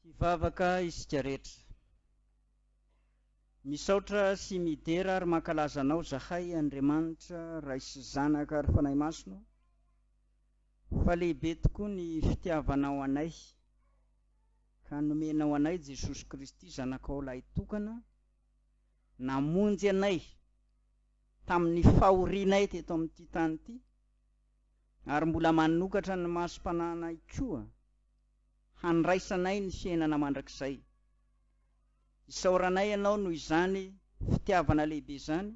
Hivavaka isika rehetra. Misaotra sy midera ary mankalaza anao zahay Andriamanitra Ray sy Zanaka ary Fanahy Masina, fa lehibe tokoa ny fitiavanao anay ka nomenao anay Jesosy Kristy zanakao lahy tokana, namonjy anay tamin'ny fahorianay teto amin'ity tany ity, ary mbola manokatra ny masom-pananay koa handraisanay ny fiainana mandrakizay. Isaoranay ianao noho izany fitiavana lehibe izany,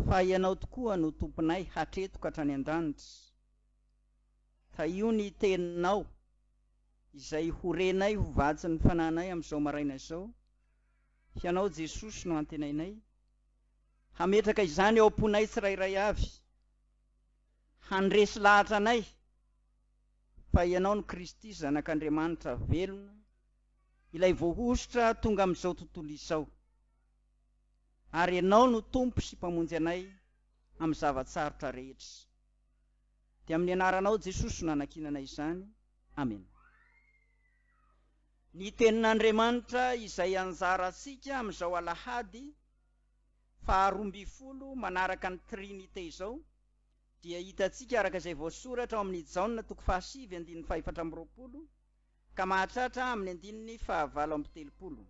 fa ianao tokoa no tomponay hatreto ka hatrany an-danitra. Ka io ny teninao izay horenay ho vatsy ny fananay amin'izao maraina izao, ianao Jesosy no antenainay, hametraka izany ao am-ponay tsirairay avy, handresy lahatra anay fa ianao no Kristy zanak'Andriamanitra velona, ilay voahosotra tonga amin'izao tontolo izao, ary ianao no tompo sy mpamonjy anay amin'ny zavatsarotra rehetra. Dia amin'ny anaranao Jesosy no nanankinanay izany. Amen. Ny tenin'Andriamanitra izay anjara antsika amin'izao alahady 12 manaraka ny Trinité izao dia hitantsika araka izay voasoratra ao amin'ny Jaona 5:420 ka mahatratra amin'ny 5:9-7.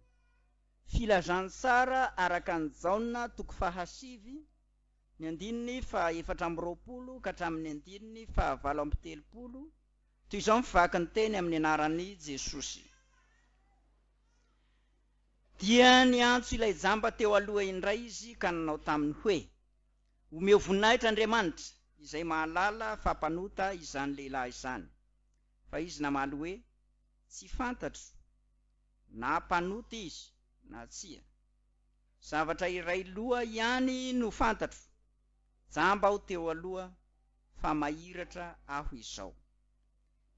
Filazantsara araka ny Jaona 5:420 ka hatramin'ny 5:7. Toy izao mivaky ny teny amin'ny anaran'i Jesosy. Dia niantso ilay jamba teo aloha indray izy ka nanao taminy hoe, omeo voninahitra Andriamanitra izay mahalala fampanota izany lehilahy izany. Fa izy namaly hoe, tsy fantatro na mpanota izy na tsia. Zavatra iray loha ihany no fantatro, jamba aho teo aloha fa mahiratra aho izao.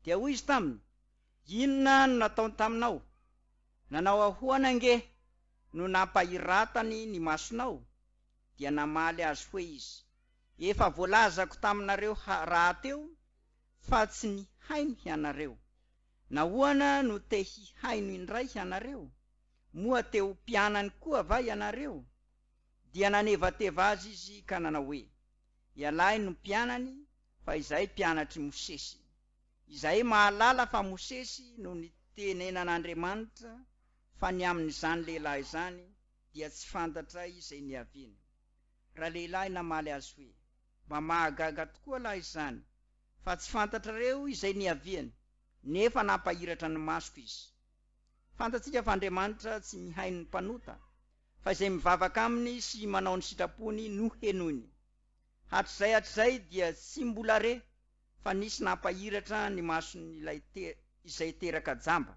Dia hoy izy taminy, inona no nataony taminao? Nanao ahoana ange no nampahiratany ny masonao? Dia namaly azy hoe izy, efa voalazako taminareo raha teo fa tsy nihaino ianareo. Nahoana no te hihaino indray ianareo? Moa teo mpianany koa va ianareo? Dia nanevateva azy izy ka nanao hoe, ialahy no mpianany fa izahay mpianatry Mosesy. Izahay mahalala fa Mosesy no nitenenan'Andriamanitra, fa ny amin'izany lehilahy izany dia tsy fantatra izay niaviany. Raha lehilahy namaly azy hoe, mba mahagaga tokoa lahy izany, fa tsy fantatrareo izay niaviany, nefa nampahiratra ny masoko izy. Fantatsika fa Andriamanitra tsy mihaino ny mpanota, fa izay mivavaka aminy sy manao ny sitrapony no henoiny. Hatr'izay dia tsy mbola re, fa nisy nampahiratra ny masony izay teraka jamba.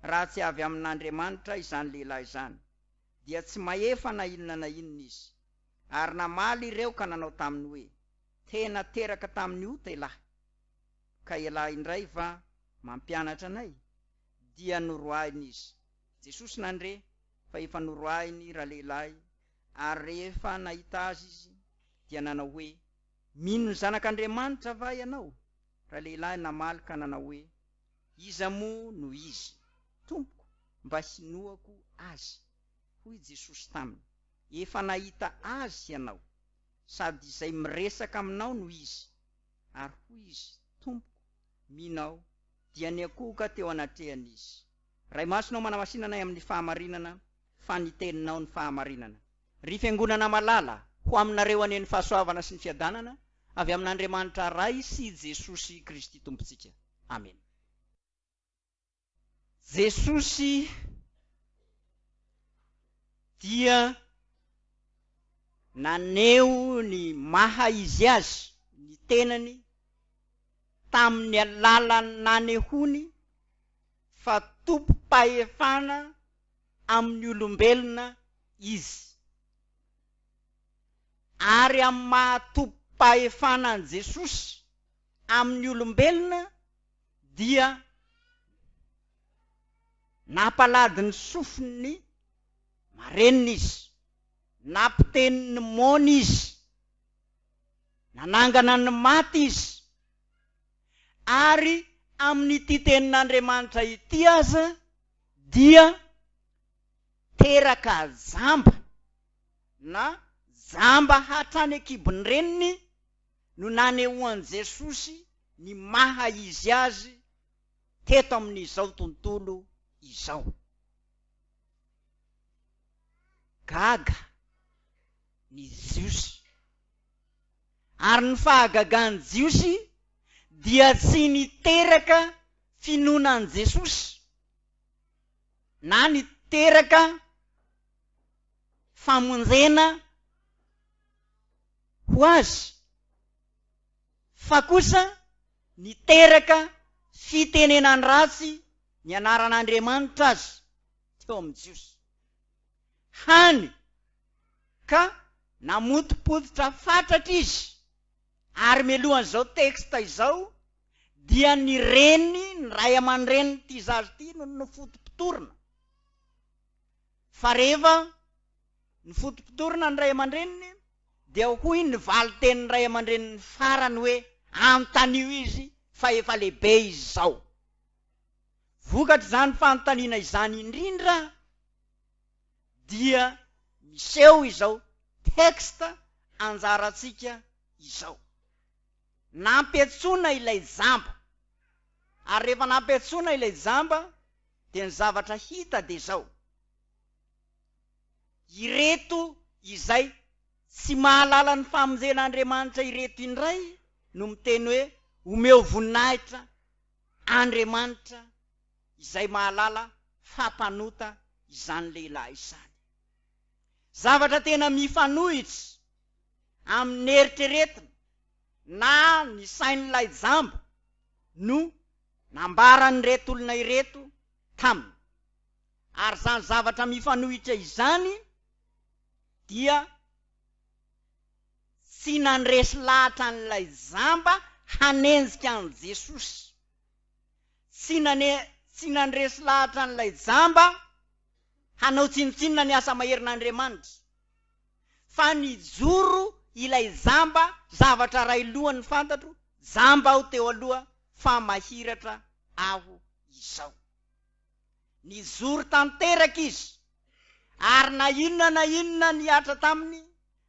Raha tsy avy amin'Andriamanitra izany lehilahy izany, dia tsy maefa na inona izy. Ary namaly ireo ka nanao taminy hoe, tena teraka tamin'ny ota ilahy. Ka ilahy indray va mampianatra anay? Dia noroahiny izy. Jesosy nandre fa efa noroahiny raha lehilahy, ary rehefa nahita azy izy dia nanao hoe, mino ny zanak'Andriamanitra va ianao? Raha lehilahy namaly ka nanao hoe, iza moa no izy, tompoko, mba hinoako azy? Hoy Jesosy taminy, efa nahita azy ianao, sady izay miresaka aminao no izy. Ary hoy izy, tompoko, minao, dia niakohoka teo anatrehany izy. Ray masonao manamasinanay amin'ny fahamarinana, fa ny teninao ny fahamarinana. Ry fiangonana malala ho aminareo aneny fahasoavana sy ny fiadanana avy amin'Andriamanitra Ray sy Jesosy Kristy tompontsika. Amen. Jesosy dia naneo ny maha izy azy, ny tenany, tamin'ny alalany nanehony fa tompo-pahefana amin'ny olombelona izy. Ary amin'ny maha-tompo-pahefana an Jesosy amin'ny olombelona dia nampalady ny sofiny marenina izy, nampiteny ny mona izy, nanangana ny maty izy, ary amin'ity tenin'Andriamanitra ity aza dia teraka zamba na zamba hatrany akibony reniny no nanehoan'i Jesosy ny maha izy azy teto amin'izao tontolo izao. Gaga ny Jiosy, ary ny fahagagan'ny Jiosy dia tsy niteraka finonan' Jesosy na niteraka famonjena ho azy, fa kosa niteraka fitenenan ratsy ny anaran'Andriamanitra azy teo amin'ny Jiosy. Hany ka namotipototra fatratra izy, ary mialohan'izao teksta izao dia ny reny ny ray aman-dreny ty zazy ty no fotom-pitorana. Fa rehefa ny fotom-pitorana ny ray aman-dreniny dia hoy ny valo tenin'ny ray aman-dreniny farany hoe antanio izy fa efa lehibe izy zao. Vokatr' zany fanontaniana izany indrindra dia miseho izao teksta anjaratsika izao. Nampetsona ilay zamba, ary rehefa nampetsona ilay zamba dia ny zavatra hita de zao: ireto izay tsy mahalala ny famonjen'Andriamanitra ireto indray no miteny hoe omeo voninahitra Andriamanitra izay mahalala fampanota izany lehilahy izany. Zavatra tena mifanohitra amin'ny eritreretina na ny sain'ilay jamba no nambarany reto olona ireto taminy. Ary zany zavatra mifanohitra izany dia tsy nandresy lahatra an'ilay jamba hanenjika an' Jesosy, tsy nandresy lahatra an'ilay jamba hanao tsinotsinona ny asa maherin'Andriamanitra, fa nijoro ilay jamba zavatra ray lohany fantatro: jamba aho teo aloha fa mahiratra aho izao. Nijoro tanteraka izy, ary na inona niatra taminy,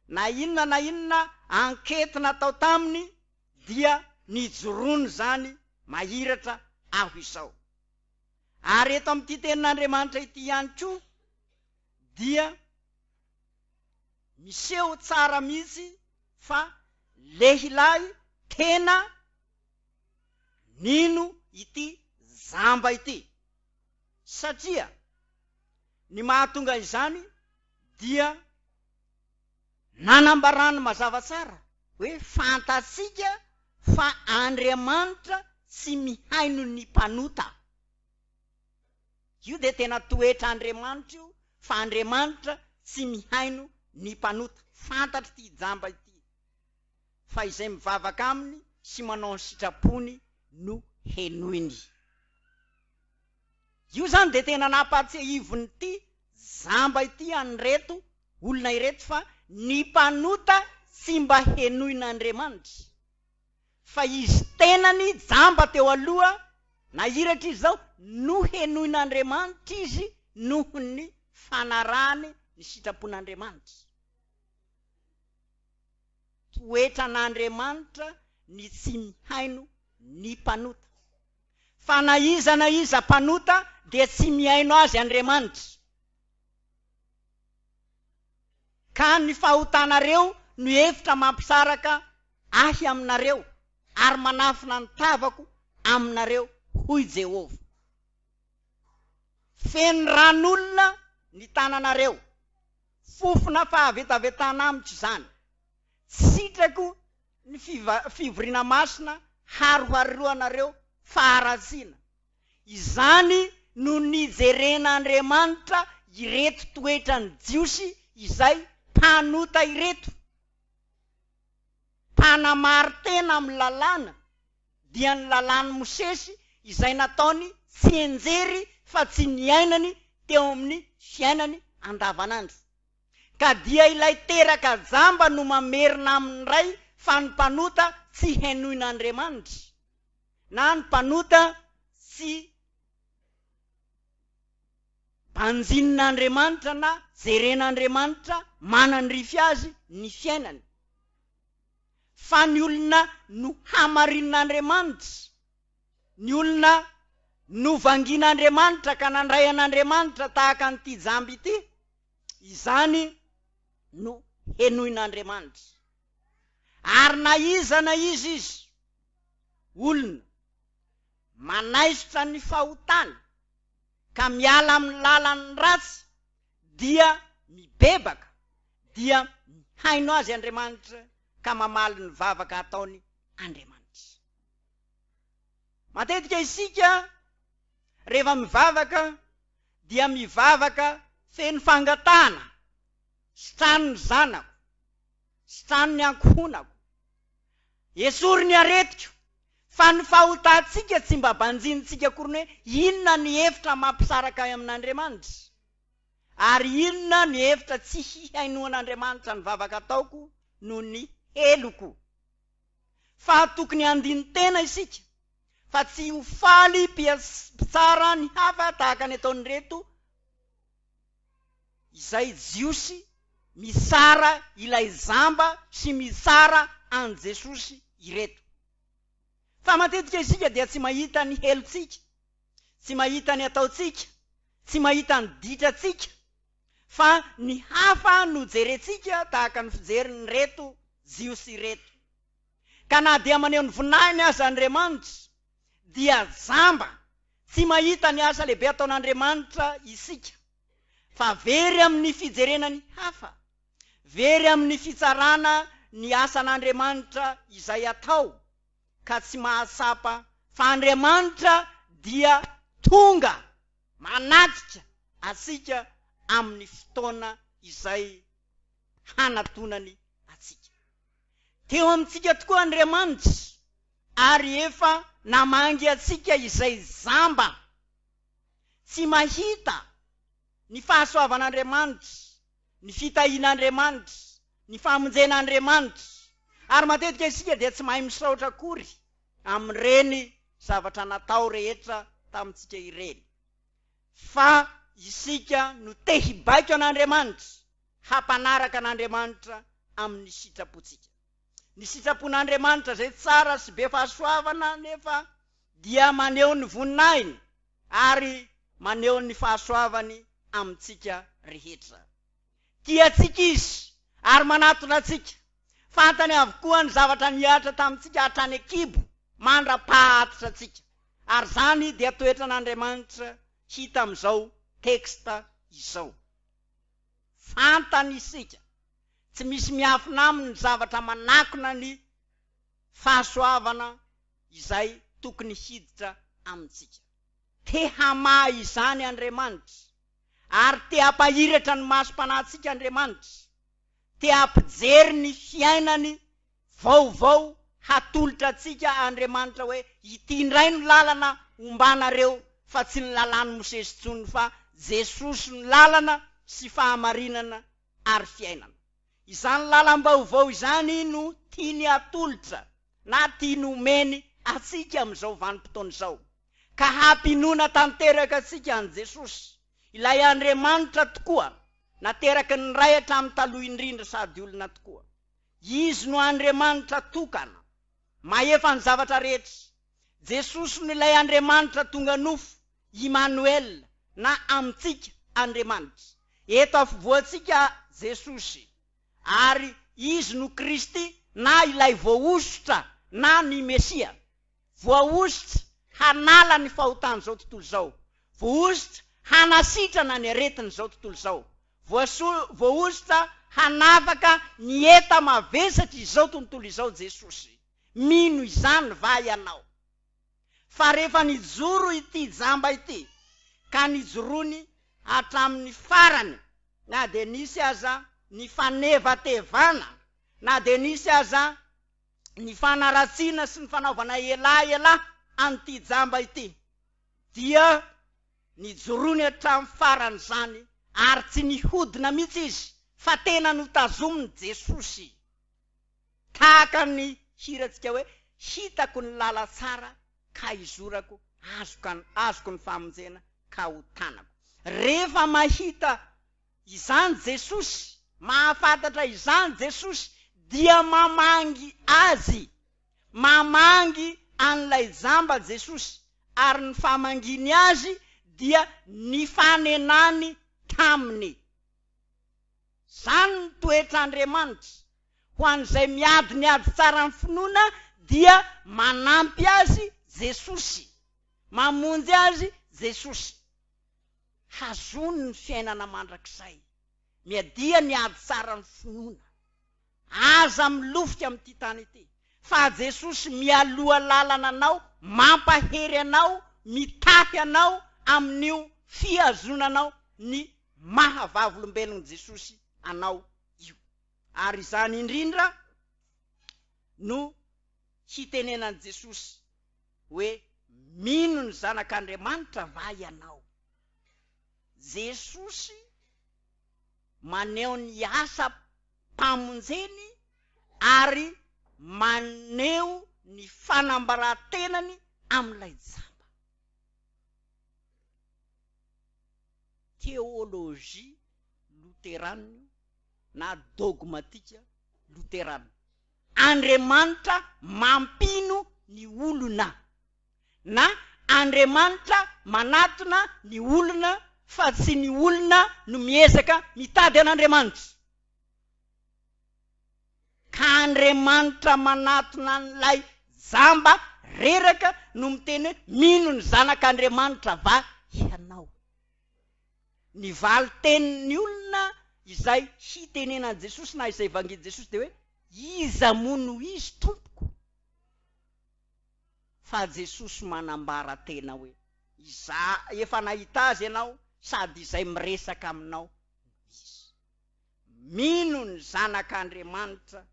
na inona ankety natao taminy dia nijorony zany mahiratra aho izao. Ary eto amin'ity tenin'Andriamanitra ity ihany koa dia miseho tsara mihitsy fa lehilahy tena nino ity zamba ity, satria ny mahatonga izany dia nanambarany mazava tsara hoe fantatsika fa Andriamanitra tsy mihaino ny mpanota. Io de tena toetr'Andriamanitra io, fa Andriamanitra tsy mihaino ny mpanota. Fantatry ty jamba ity, fa izay mivavaka aminy sy manao ny sitrapony no henoiny. Io zany de tena nampatsehivony ty jamba ity an'reto olona ireto, fa ny mpanota tsy mba henoin'Andriamanitra, fa izy tenany jamba teo aloha na iratra izy zao no henoin'Andriamanitra izy noho ny fanarany ny sitrapon'Andriamanitra. Toetran'Andriamanitra ny tsy mihaino ny mpanota, fa na iza mpanota de tsy mihaino azy Andriamanitra. Ka ny fahotanareo no hevitra mampisaraka ahy aminareo ary manafina ny tavako aminareo, hoy Jehova. Feno ran'olona ny tananareo, fofona fahavetavetana amitsy zany. Sitrako ny fivoriana masina haroharoanareo faharatsiana. Izany no nijeren'Andriamanitra ireto toetrany Jiosy izay mpanota ireto. Mpanamary tena amin'ny lalàna dia ny lalàny Mosesy izay nataony tsy enjery fa tsy niainany teo amin'ny fiainany andavanandro. Ka dia ilay teraka jamba no mamerina amin'ny ray fa ny mpanota tsy henoin'Andriamanitra, na ny mpanota tsy banjinin'Andriamanitra na jeren'Andriamanitra manandrify azy ny fiainany, fa ny olona no hamarin'Andriamanitra, ny olona no vangin'Andriamanitra ka nandray an'Andriamanitra tahaka an'ity jamby ity, izany no henoin'Andriamanitra. Ary na iza izy olona manaisotra ny fahotany ka miala amin'ny lalan'ny ratsy, dia mibebaka, dia haino azy Andriamanitra ka mamaly ny vavaka ataony Andriamanitra. Matetika isika rehefa mivavaka dia mivavaka feno fangatahana, sitrano ny zanako, sitrano ny ankohonako, esory ny aretiko, fa ny fahotantsika tsy mba banjinitsika akory hoe inona ny hevitra mampisaraka amin'Andriamanitra, ary inona ny hevitra tsy hihainoan'Andriamanitra ny vavaka ataoko no ny heloko. Fa tokony andiny tena isika, fa tsy ho faly pitsara ny hafa tahaka ny ataony reto izay jiosy misara ilay zamba sy misara an Jesosy ireto. Fa matetika isika dia tsy mahita ny helotsika, tsy mahita ny ataotsika, tsy mahita ny ditratsika, fa ny hafa no jerentsika tahaka ny fijeriny reto jiosy reto. Ka na dia maneho ny vonahiny aza Andriamanitra dia zamba, tsy mahita ny asa lehibe ataon'Andriamanitra isika, fa very amin'ny fijerenany hafa, very amin'ny fitsarana ny asan'Andriamanitra izay atao, ka tsy mahasapa fa Andriamanitra dia tonga manatrika atsika amin'ny fotoana izay hanatonany atsika. Teo amintsika tokoa Andriamanitra, ary efa namangy atsika izay zamba tsy mahita ny fahasoavan'Andriamanitra, ny fitahian'Andriamanitra, ny famonjen'Andriamanitra. Ary matetika isika dia tsy mahay misaotra akory amin'ireny zavatra natao rehetra tamintsika ireny, fa isika no te hibaiko an'Andriamanitra, hampanaraka an'Andriamanitra amin'ny sitrapontsika. Ny sitrapon'Andriamanitra zay tsara sy be fahasoavana, nefa dia maneho ny voninahiny ary maneho ny fahasoavany amintsika rehetra. Tiatsika izy ary manatona atsika, fantany avokoa ny zavatra niatra tamintsika hatrany akibo, mandra-pahatitra atsika. Ary zany dia toetra n'Andriamanitra hita amin'izao teksta izao. Fantany isika, tsy misy miafina aminy ny zavatra manakona ny fahasoavana izay tokony hiditra amintsika. Te hamaha izany Andriamanitra, ary te hampahiratra ny masom-panahintsika Andriamanitra, te hampijery ny fiainany vaovao hatolotra atsika Andriamanitra hoe ity indray no lalana ombanareo, fa tsy ny lalany Mosesy tsony, fa Jesosy ny lalana sy fahamarinana ary fiainana. Izany lalam-baovao izany no tiany atolotra na tiany omeny atsika amin'izao vanim-potoana izao, ka hampinoana tanteraka atsika an Jesosy, ilay Andriamanitra tokoa nateraky ny ray hatramin'ny taloha indrindra sady olona tokoa. Izy no Andriamanitra tokana maefa ny zavatra rehetra. Jesosy no ilay Andriamanitra tonga nofo, Immanuel, na amintsika Andriamanitra. Eto afovoantsika Jesosy, ary izy no Kristy, na ilay voaositra na ny Mesia. Voaositra hanala ny fahotany zao tontolo zao, voaositra hanasitrana ny aretiny zao tontolo zao, voaositra hanavaka ny eta mavesatra izao tontolo izao Jesosy. Mino izany va ianao? Fa rehefa nijoro ity jamba ity, ka nijorony hatramin'ny farany, na de nisy aza ny fanevatevana, na de nisy aza ny fanaratsiana sy ny fanaovana ela an'ity jamba ity, dia nijorony hatramin'ny farany zany, ary tsy nihodina mihitsy izy, fa tena notazominy Jesosy, tahaka ny hiratsika hoe hitako ny lala tsara ka izorako azoko ny famonjena ka ho tanako. Rehefa mahita izany Jesosy, mahafantatra izany Jesosy, dia mamangy azy, mamangy an'ilay jamba Jesosy, ary ny famanginy azy dia ny fanenany taminy. Zany ny toetr'Andriamanitra ho an'izay miady tsara ny finoana, dia manampy azy Jesosy, mamonjy azy Jesosy. Hazony ny fiainana mandrakizay, miadia niady tsara ny finoana, aza milofika amin'ity tany ity, fa Jesosy mialoha lalana anao, mampahery anao, mitaky anao amin'io fihazonanao ny mahavavolombelon'i Jesosy anao io. Ary izany indrindra no hitenenan'i Jesosy hoe mino ny zanak'Andriamanitra va ianao. Jesosy maneho ny asa mpamonjeny ary maneho ny fanambaratenany amin'ilay jamba. Teolojia luterana na dogmatika luterana. Andriamanitra mampino ny olona, na Andriamanitra manatona ny olona, fa tsy ny olona no miezaka mitady an'Andriamanitra. Ka Andriamanitra manatona n'ilay jamba reraka no miteny hoe mino ny zanak'Andriamanitra va ianao. Ny valo tenin'ny olona izay hitenenan'i Jesosy na izay evangely Jesosy de hoe iza moa no izy tompoko. Fa Jesosy manambara tena hoe efa nahita azy ianao, sady izay miresaka aminao izy. Mino ny zanak'Andriamanitra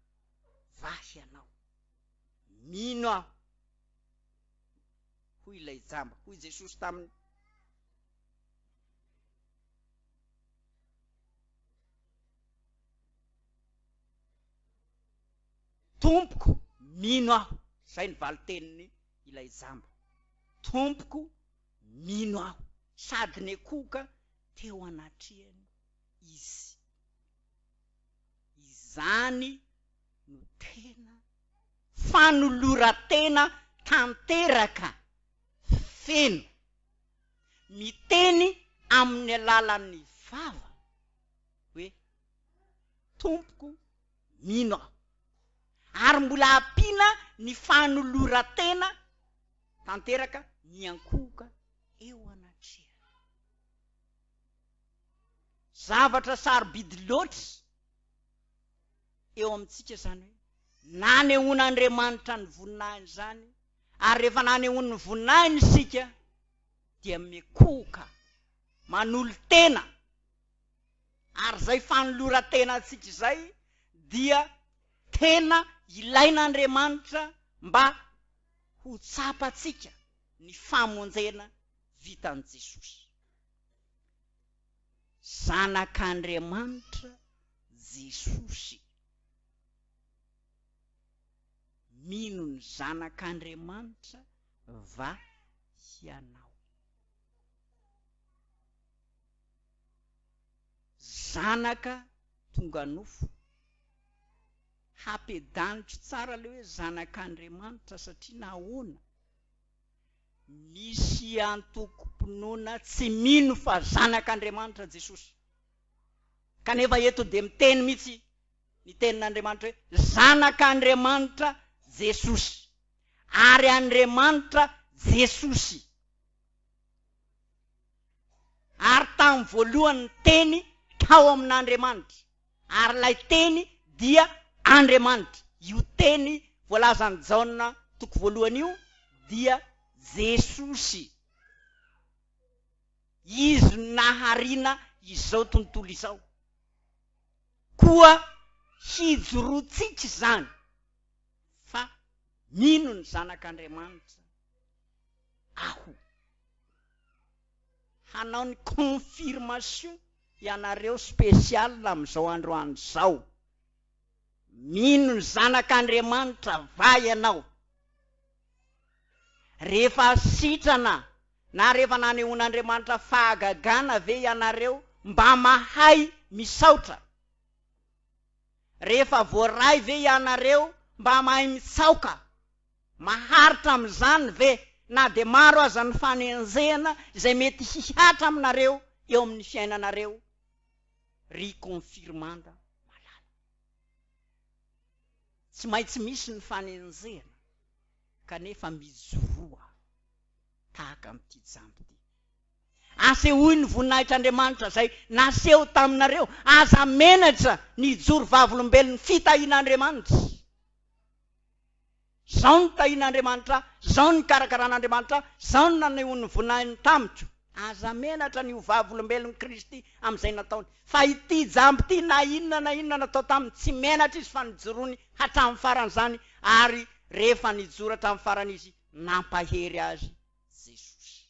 va ianao, mino aho. Hoy ilay jamba, hoy Jesosy taminy. Tompoko, mino aho. Zay ny valiteniny ilay jamba. Tompoko, mino aho. Sady ny koka teo anatrehany izy. Izany no tena fanolora-tena tanteraka feno, miteny amin'ny alalan'ny vava hoe tompoko, mino aho. Ary mbola ampiana ny fanolora-tena tanteraka miankoka eo anatrehany. Zavatra sarobidy loatra eo amintsika zany hoe nanehoan'Andriamanitra ny voninahiny zany, ary rehefa nanehoany ny voninahiny isika dia mekoka manolo tena. Ary zay fanolora-tena antsika izay dia tena ilain'Andriamanitra mba ho tsapatsika ny famonjena vitan'i Jesosy. Zanak'Andriamanitra Jesosy. Mino ny zanak'Andriamanitra va ianao. Zanaka tonga nofo. Hampidanitro tsara le hoe zanak'Andriamanitra satria nahoana misy antokom-pinoana tsy mino fa zanak'Andriamanitra Jesosy. Kanefa eto de miteny mihitsy ny tenin'Andriamanitra hoe zanak'Andriamanitra Jesosy, ary Andriamanitra Jesosy. Ary tamin'ny voalohany teny tao amin'Andriamanitra, ary lay teny dia Andriamanitra. Io teny voalazan'i Jaona toko voalohany io dia Jesosy. Izy naharina izao tontolo izao. Koa hijorotsika zany. Fa mino ny zanak'Andriamanitra aho. Hanao ny confirmation ianareo spesial amin'izao androany zao. Mino ny zanak'Andriamanitra va ianao. rehefa sitrana na rehefa nanehoan'Andriamanitra fahagagana ve ianareo mba mahay misaotra, rehefa voaray ve ianareo mba mahay mitsaoka, maharitra am'izany ve, na de maro aza ny fanenjehana izay mety hihatra aminareo eo amin'ny fiainanareo, ry confirmanda malala. Tsy maintsy misy ny fanenjehana kanefa mijoroa tahaka amin'ity jambo ty. Asehoy ny voninahitr'Andriamanitra zay naseho taminareo, aza menatra ny joro vavolombelon'ny fitahin'Andriamanitra. Zao ny tahin'Andriamanitra, zao ny karakaran'Andriamanitra, zao ny nanehoan'ny voninahiny tamitro. Aza menatra ny vavolombelon'ny Kristy amin'izay nataony. Fa ity jambo ty na inona natao taminy tsy menatra izy fa nijorony hatramin'ny faran'izany, ary rehefa nijoro hatramin'ny farany izy nampahery azy Jesosy.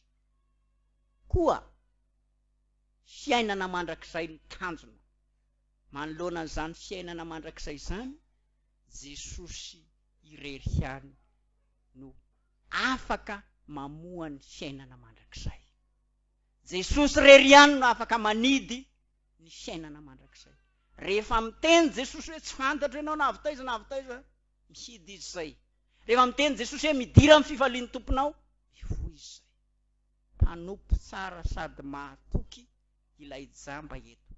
Koa fiainana mandrakizay ny tanjona, manoloana an'izany fiainana mandrakizay izany, Jesosy irery ihany no afaka mamoa ny fiainana mandrakizay. Jesosy irery ihany no afaka manidy ny fiainana mandrakizay. Rehefa miteny Jesosy hoe tsy fantatra ianao na avy taiza, mihidy izy zay. Rehefa miteny Jesosy hoe midira amin'ny fifalian'ny tomponao, mivoy izy zay. Mpanompo tsara sady mahatoky ilay jamba eto.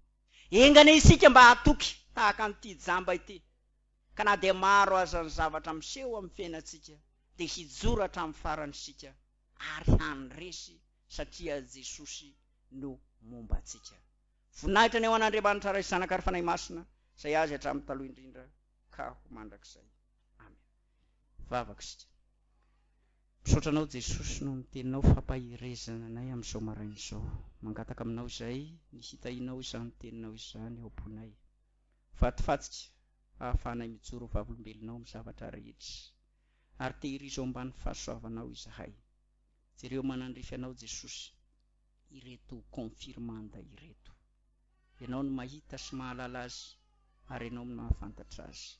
Engane isika mba hatoky tahaka an'ity jamba ity. Ka na de maro aza ny zavatra miseho amin'ny fiainantsika, de hijoro hatramin'ny faran'isika ary handresy, satria Jesosy no momba antsika. Voninahitra ny eo an'Andriamanitra ray zanaka ary fanahy masina, zay azy hatramin'ny taloha indrindra ka ho mandrakizay. Amen. Vavaka isika. Misaotra anao Jesosy no miteninao fampahirezana anay amin'izao maraina izao. Mangataka aminao izay ny hitahinao izany teninao izany eo am-ponay. Fatifatsika ahafahanay mijoro vavolombelonao amin'ny zavatra rehetra, ary tehirizo ambany fahasoavanao izahay. Jereo manandrify anao Jesosy, ireto confirmanda ireto. Ianao no mahita sy mahalala azy, ary ianao no mahafantatra azy.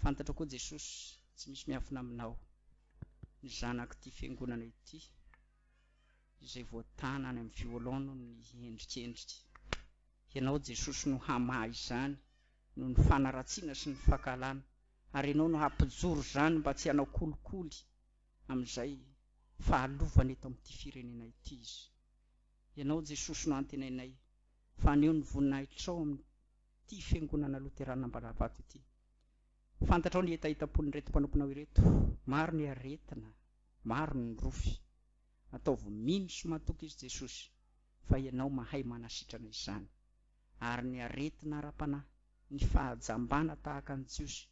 Fantatra koa Jesosy, tsy misy miafina aminao ny zanaka ity fiangonana ity, izay voatana any amin'ny violon no ny endrikendrika. Ianao Jesosy no hamaha izany, no ny fanaratsiana sy ny fakalana, ary ianao no hampijoro zany mba tsy hanao kolikoly amin'izay fahalovana eto amin'ity firenena ity izy. Ianao Jesosy no antenainay, fa aneo ny voninahitrao amin'ity fiangonana loterana Ambalavato ity. Fantatrao ny hetahitapony reto mpanomponao ireto, maro ny aretina, maro ny rofy. Ataovy mino sy matoky izy Jesosy, fa ianao mahay manasitrana izany. Ary ny aretina ara-panahy, ny fahajambana tahaka ny Jiosy,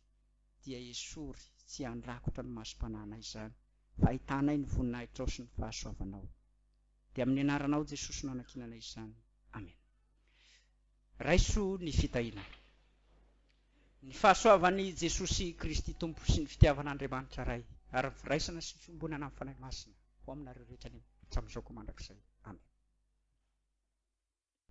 dia esory tsy andrakotra ny masom-panahana izany, fa ahitanay ny voninahitrao sy ny fahasoavanao. Dia amin'ny anaranao Jesosy no anakinanay izany. Amen. Raiso ny fitahina. Ny fahasoavan'i Jesosy Kristy Tompo sy ny fitiavan'Andriamanitra ray, ary ny firaisana sy ny fiombonana amin'ny fanahy masina ho aminareo rehetra ny hatramin'izao koa mandrakizay.